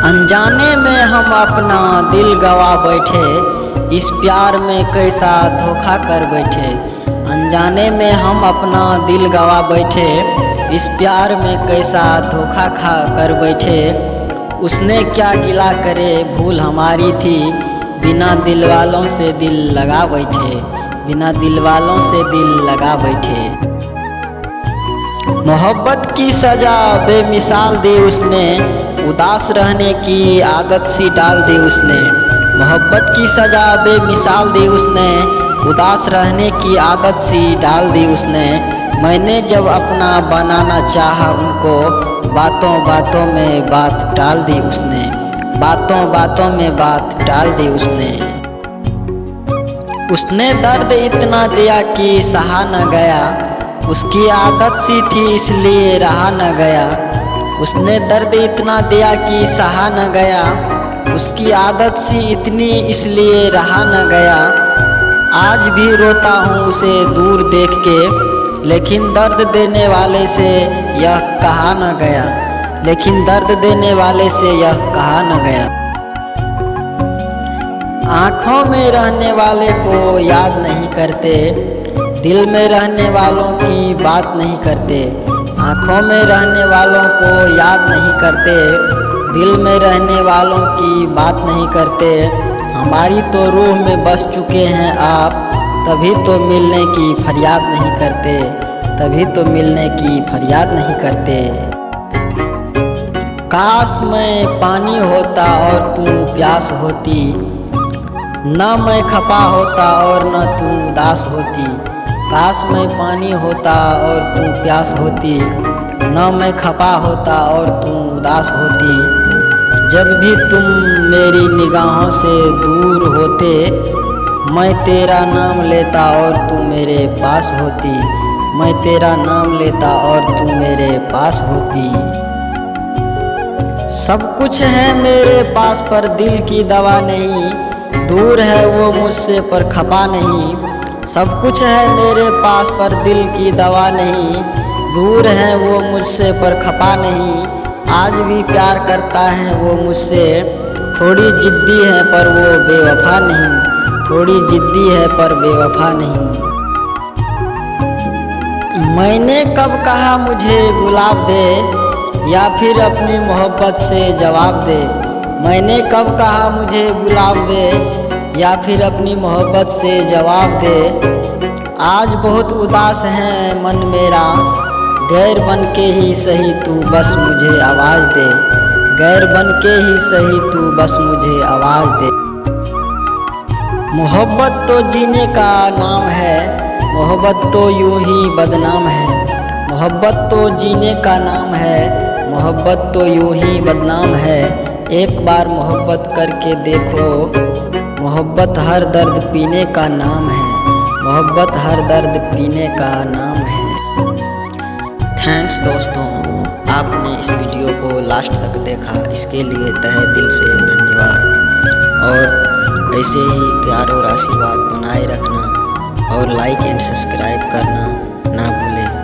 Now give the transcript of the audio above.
अनजाने में हम अपना दिल गवा बैठे, इस प्यार में कैसा धोखा कर बैठे। अनजाने में हम अपना दिल गवा बैठे, इस प्यार में कैसा धोखा खा कर बैठे। उसने क्या गिला करे भूल हमारी थी, बिना दिल वालों से दिल लगा बैठे, बिना दिल वालों से दिल लगा बैठे। मोहब्बत की सज़ा बेमिसाल दी उसने, उदास रहने की आदत सी डाल दी उसने। मोहब्बत की सज़ा बेमिसाल दी उसने, उदास रहने की आदत सी डाल दी उसने। मैंने जब अपना बनाना चाहा उनको, बातों बातों में बात टाल दी उसने, बातों बातों में बात टाल दी उसने। उसने दर्द इतना दिया कि सहा न गया, उसकी आदत सी थी इसलिए रहा न गया। उसने दर्द इतना दिया कि सहा न गया, उसकी आदत सी इतनी इसलिए रहा न गया। आज भी रोता हूँ उसे दूर देख के, लेकिन दर्द देने वाले से यह कहा न गया, लेकिन दर्द देने वाले से यह कहा न गया। आँखों में रहने वाले को याद नहीं करते, दिल में रहने वालों की बात नहीं करते। आँखों में रहने वालों को याद नहीं करते, दिल में रहने वालों की बात नहीं करते। हमारी तो रूह में बस चुके हैं आप, तभी तो मिलने की फरियाद नहीं करते, तभी तो मिलने की फरियाद नहीं करते। काश मैं पानी होता और तू प्यास होती, न मैं खपा होता और न तू उदास होती। काश मैं पानी होता और तू प्यास होती, न मैं खपा होता और तू उदास होती। जब भी तुम मेरी निगाहों से दूर होते, मैं तेरा नाम लेता और तू मेरे पास होती, मैं तेरा नाम लेता और तू मेरे पास होती। सब कुछ है मेरे पास पर दिल की दवा नहीं, दूर है वो मुझसे पर खपा नहीं। सब कुछ है मेरे पास पर दिल की दवा नहीं, दूर है वो मुझसे पर खपा नहीं। आज भी प्यार करता है वो मुझसे, थोड़ी जिद्दी है पर वो बेवफा नहीं, थोड़ी जिद्दी है पर बेवफा नहीं। मैंने कब कहा मुझे गुलाब दे, या फिर अपनी मोहब्बत से जवाब दे। मैंने कब कहा मुझे गुलाब दे, या फिर अपनी मोहब्बत से जवाब दे। आज बहुत उदास है मन मेरा, गैर बन के ही सही तू बस मुझे आवाज़ दे, गैर बन के ही सही तू बस मुझे आवाज़ दे। मोहब्बत तो जीने का नाम है, मोहब्बत तो यूं ही बदनाम है। मोहब्बत तो जीने का नाम है, मोहब्बत तो यूं ही बदनाम है। एक बार मोहब्बत करके देखो, मोहब्बत हर दर्द पीने का नाम है, मोहब्बत हर दर्द पीने का नाम है। थैंक्स दोस्तों, आपने इस वीडियो को लास्ट तक देखा, इसके लिए तहे दिल से धन्यवाद। और ऐसे ही प्यार और आशीर्वाद बनाए रखना, और लाइक एंड सब्सक्राइब करना ना भूलें।